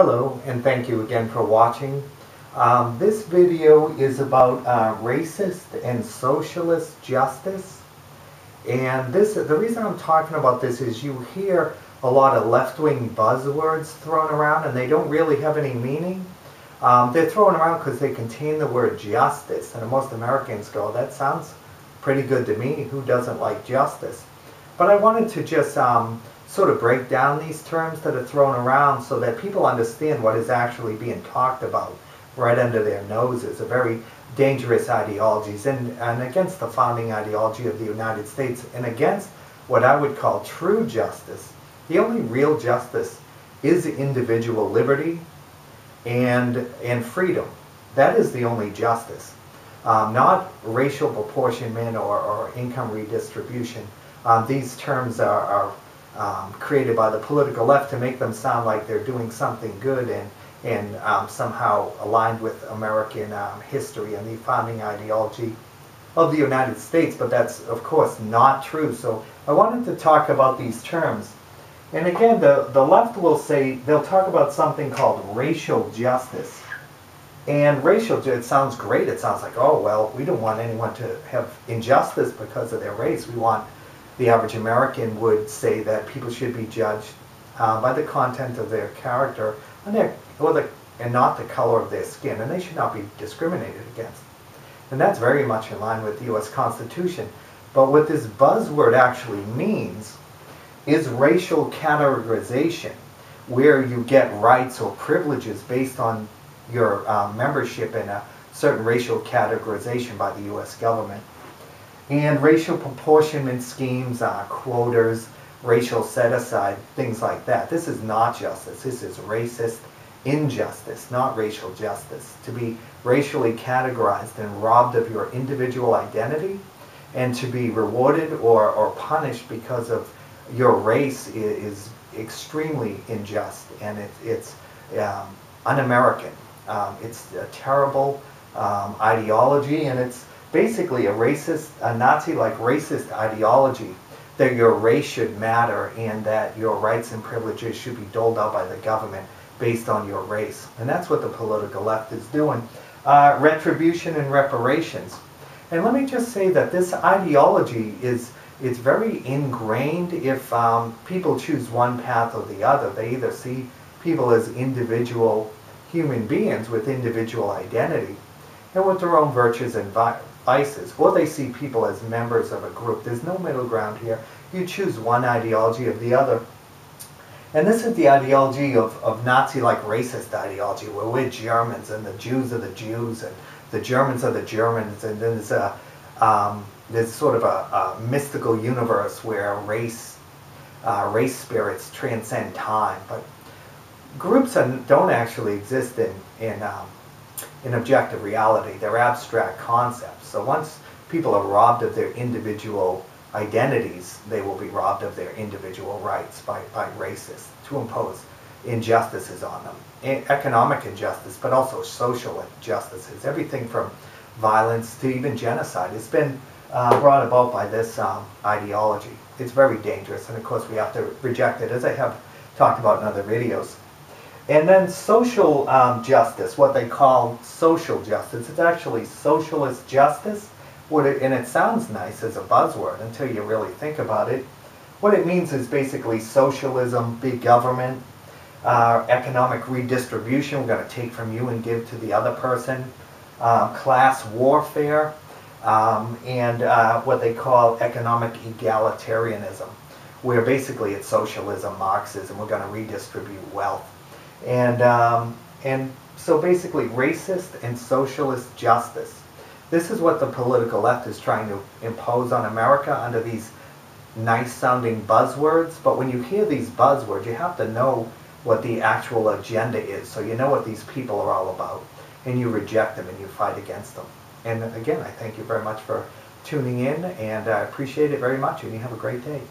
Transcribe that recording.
Hello, and thank you again for watching. This video is about racist and socialist justice. And the reason I'm talking about this is you hear a lot of left-wing buzzwords thrown around and they don't really have any meaning. They're thrown around because they contain the word justice. And most Americans go, that sounds pretty good to me. Who doesn't like justice? But I wanted to just sort of break down these terms that are thrown around so that people understand what is actually being talked about right under their noses. A very dangerous ideologies and against the founding ideology of the United States and against what I would call true justice. The only real justice is individual liberty and freedom. That is the only justice. Not racial apportionment or income redistribution. These terms are created by the political left to make them sound like they're doing something good and somehow aligned with American history and the founding ideology of the United States, but that's of course not true. So I wanted to talk about these terms. And again, the left will say, they'll talk about something called racial justice. And racial, it sounds great. It sounds like, oh, well, we don't want anyone to have injustice because of their race. We want, the average American would say that people should be judged by the content of their character and not the color of their skin, and they should not be discriminated against. And that's very much in line with the U.S. Constitution. But what this buzzword actually means is racial categorization, where you get rights or privileges based on your membership in a certain racial categorization by the U.S. government. And racial apportionment schemes, quotas, racial set-aside, things like that. This is not justice. This is racist injustice, not racial justice. To be racially categorized and robbed of your individual identity and to be rewarded or punished because of your race is extremely unjust, and it's un-American. It's a terrible ideology, and it's basically a racist, a Nazi-like racist ideology that your race should matter and that your rights and privileges should be doled out by the government based on your race. And that's what the political left is doing. Retribution and reparations. And let me just say that this ideology is very ingrained if people choose one path or the other. They either see people as individual human beings with individual identity and with their own virtues and vices, or they see people as members of a group. There's no middle ground here. You choose one ideology or the other. And this is the ideology of Nazi-like racist ideology, where we're Germans and the Jews are the Jews and the Germans are the Germans, and then there's sort of a mystical universe where race spirits transcend time. But groups don't actually exist in objective reality. They're abstract concepts. So once people are robbed of their individual identities, they will be robbed of their individual rights by racists to impose injustices on them. Economic injustice, but also social injustices. Everything from violence to even genocide has been brought about by this ideology. It's very dangerous, and of course we have to reject it, as I have talked about in other videos. And then social justice, what they call social justice. It's actually socialist justice. And it sounds nice as a buzzword until you really think about it. What it means is basically socialism, big government, economic redistribution. We're going to take from you and give to the other person. Class warfare, and what they call economic egalitarianism, where basically it's socialism, Marxism. We're going to redistribute wealth. And so basically racist and socialist justice. This is what the political left is trying to impose on America under these nice sounding buzzwords. But when you hear these buzzwords, you have to know what the actual agenda is, so you know what these people are all about, and you reject them and you fight against them. And again, I thank you very much for tuning in, and I appreciate it very much, and you have a great day.